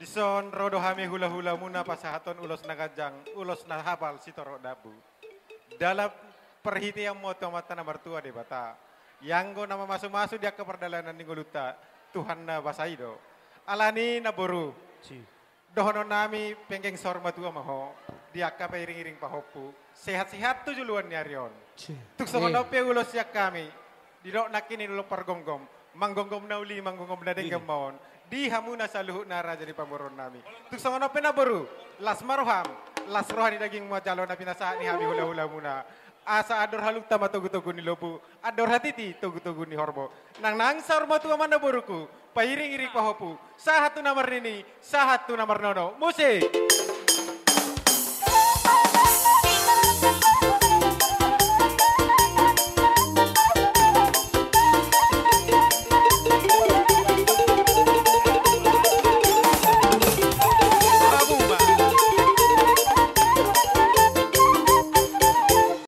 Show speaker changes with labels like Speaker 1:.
Speaker 1: Dison rodo hami hula-hula muna pasahaton ulos nagajang, ulos na hapal sitoro dabu. Dalam perhitian moto mata na mertua de bata. Yanggo nama masuk-masuk dia ke perdalanan ningguluta. Tuhan na basaido. Alani na boru. Dohono nami penggeng sorma tua maho. Dia ka iring-iring pahopu. Sehat-sehat tu juluan nyarion. Tuk songonope ulos yak kami. Didok nakini dulu pergonggom. Manggonggom na uli, manggonggom na denggam maon. Di hamuna sa luhut na raja di pamuron nami. Tuk songonope na boru. Las maroham. Las rohani daging mo jalo na pinasahan ni hami hula-hula muna. Asa ador haluk tama tugu-tugu ni lopu. Ador hatiti tugu-tugu ni horbo. Nang sormo tua mana boruku. Pairing-iring pahopu. Sahatu namar nini. Sahatu namar nono. Musik.